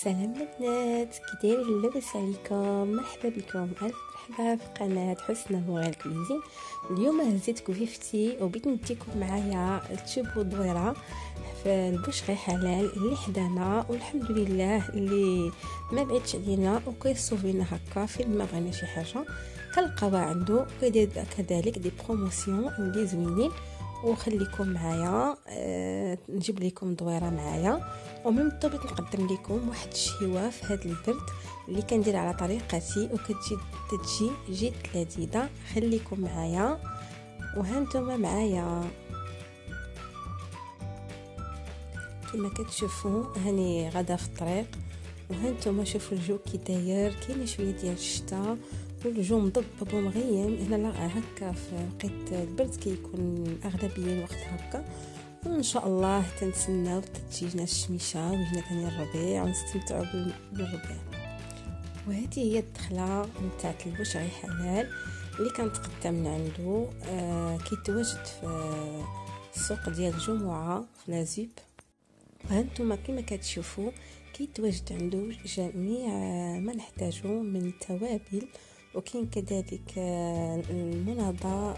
سلام البنات، كي دايرين؟ لاباس عليكم؟ مرحبا بكم، الف مرحبا في قناه حسنى مغال كويزين. اليوم هزيت كفيفتي وبغيت نديكم معايا تشوفوا دويره في البوشغي حلال اللي حدانا، والحمد لله اللي ما بعدش علينا وكيصوفينا هكا فين ما بغينا شي حاجه كنلقاوها عنده، وكيدير كذلك دي بروموسيون اللي زوينين. وخليكم معايا نجيب لكم دويره معايا، ومن طبيعة نقدم لكم واحد الشهوه في هذا البرد اللي كندير على طريقتي وكتجي جد لذيذه. خليكم معايا وهانتوما معايا كما كتشوفوا هاني غدا في الطريق، وهانتوما شوفوا الجو كي داير، كاين شويه ديال الشتاء والجو مضبب ومغيم. هنا لا هكا في وقت البرد كيكون اغلبيه الوقت هكا، وان شاء الله تنتسناو تجينا الشميشه ويجينا ثاني الربيع ونستمتعوا بالربيع. وهذه هي الدخله نتاع البوشغي حلال اللي كنتقدم من عنده. كيتواجد في السوق ديال الجمعه في لازيب. وهانتوما كما كتشوفوا كيتواجد عنده جميع ما نحتاجه من توابل، وكاين كذلك المناضه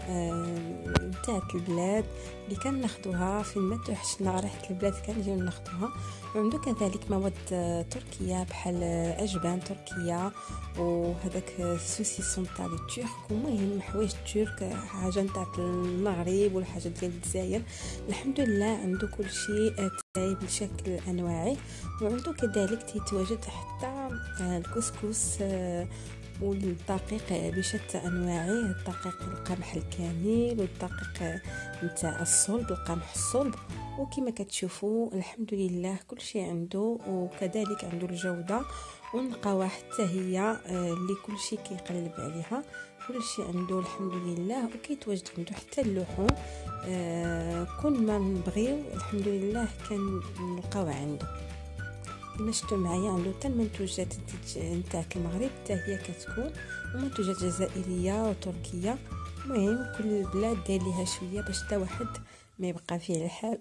نتاع البلاد اللي كناخذوها فين ما توحشنا ريحه البلاد كنجيو ناخذوها. وعنده كذلك مواد تركيه بحال اجبان تركيه وهذاك السوسيسون تاع الترك، ومهم حوايج الترك، حاجه نتاع المغرب والحاجه ديال الجزائر. الحمد لله عنده كل شيء تايب بشكل انواعي. وعنده كذلك تيتواجد حتى الكسكس والدقيق بشتى انواعه، الدقيق القمح الكامل والدقيق نتاع الصلب القمح الصلب. وكما كتشوفوا الحمد لله كل شيء عنده، وكذلك عنده الجوده ونلقاوها حتى هي اللي كل شيء كيقلب عليها، كل شيء عنده الحمد لله. وكيتواجد عنده حتى اللحوم كل ما نبغيو الحمد لله كنلقاوها عنده. كما شفتوا معايا عنده حتى المنتوجات نتاع المغرب حتى هي كتكون، ومنتوجات جزائريه وتركيه. المهم كل بلاد داير ليها شويه باش حتى واحد ما يبقى فيه الحال.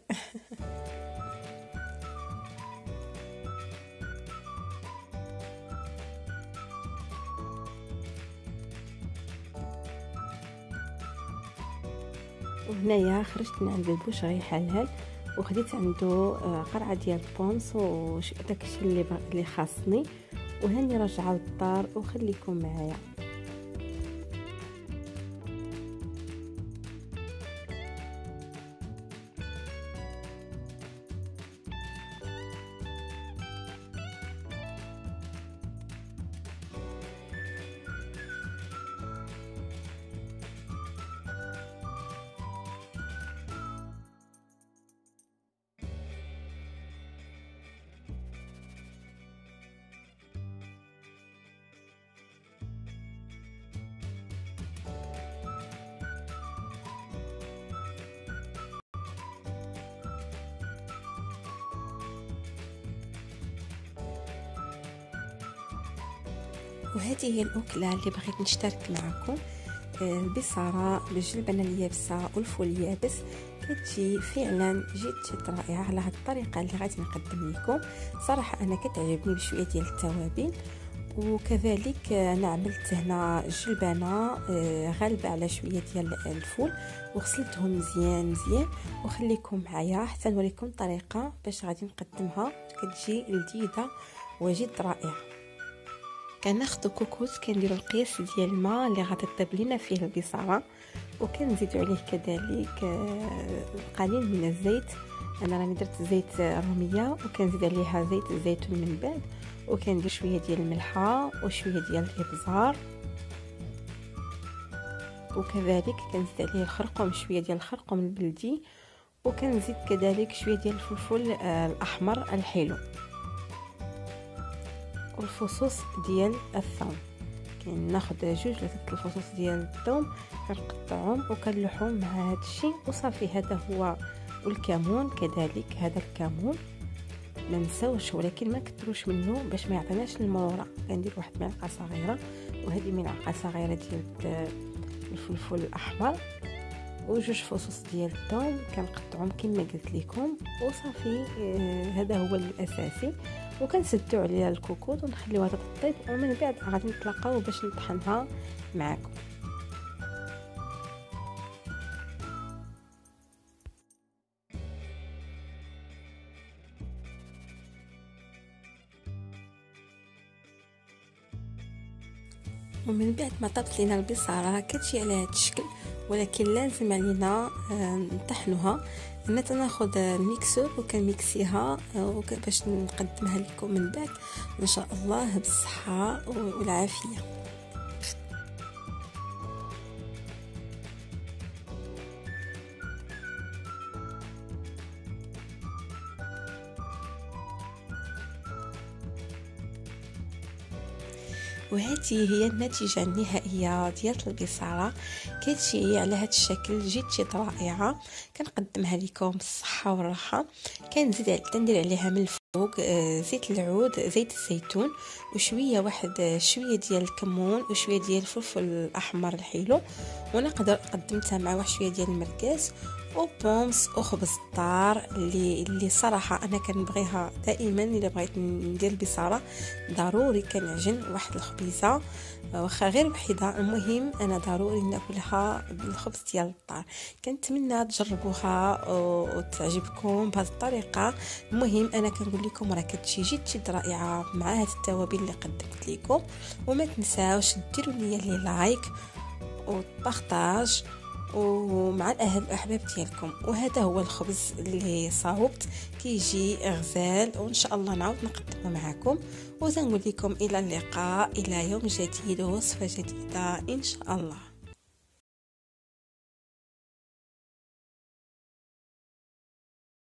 وهنايا خرجت من عند البوشغي حلال وخديت عنده قرعه ديال البونس وداك الشيء اللي خاصني، وهاني راجعه للدار وخليكم معايا. وهذه هي الأكلة اللي بغيت نشترك معكم، البصارة بالجلبنة اليابسة والفول اليابس. كتجي فعلا جد رائعة على هذه الطريقة اللي غادي نقدم لكم. صراحة أنا كتعجبني بشوية ديال التوابل. وكذلك أنا عملت هنا الجلبنة غالبة على شوية ديال الفول وغسلتهم مزيان مزيان. وخليكم معايا حتى نوريكم الطريقة باش غادي نقدمها، كتجي لذيذة وجد رائعة. كناخذوا كوكوس كنديروا القياس ديال الماء اللي غادي تطيب لنا فيه البصاره، وكنزيدوا عليه كذلك قليل من الزيت. انا راني درت زيت روميه وكنزيد عليها زيت الزيتون من بعد، وكندير شويه ديال الملحه وشويه ديال الابزار، وكذلك كنزيد عليه الخرقوم شويه ديال الخرقوم البلدي، وكنزيد كذلك شويه ديال الفلفل الاحمر الحلو والفصوص ديال الثوم. كناخذ جوج ولا ثلاث الفصوص ديال الثوم كنقطعهم وكنلحهم مع هذا الشيء وصافي. هذا هو. والكمون كذلك، هذا الكمون ما نساوش ولكن ما كثروش منه باش ما يعطيناش المراره. كندير واحد ملعقه صغيره، وهذه ملعقه صغيره ديال الفلفل الاحمر، وجوج فصوص ديال الثوم كنقطعهم كما قلت لكم وصافي. هذا هو الاساسي. وكنسدو عليها الكوكوط ونخليوها تطيب، ومن بعد غادي نتلاقاو باش نطحنها معكم. ومن بعد ما طابت لينا البصاره كتجي على هذا الشكل، ولكن لازم علينا نطحنوها. انا تناخذ الميكسور وكنميكسيها باش نقدمها لكم من بعد ان شاء الله بالصحه والعافيه. وهذه هي النتيجة النهائية ديال البصارة، كتجي على هذا الشكل جد رائعة. كنقدمها لكم بالصحة والراحة. كندير عليها من الفوق زيت العود، زيت الزيتون، وشوية شوية ديال الكمون وشوية ديال الفلفل الأحمر الحلو، ونقدر قدمتها مع واحد شوية ديال المركز وبومس وخبز الدار اللي صراحه انا كنبغيها دائما. الا بغيت ندير البصاره ضروري كنعجن واحد الخبيزه واخا غير وحده، المهم انا ضروري ناكلها بالخبز ديال الدار. كنتمنى تجربوها وتعجبكم بهذه الطريقه. المهم انا كنقول لكم راه كتجي جد رائعه مع هذه التوابل اللي قدمت لكم. وما تنساوش ديروا لي لايك وبارطاج ومع الاحباب ديالكم. وهذا هو الخبز اللي صاوبت، كيجي غزال، وان شاء الله نعاود نقدمه معكم. وزنقول لكم الى اللقاء، الى يوم جديد ووصفه جديده ان شاء الله.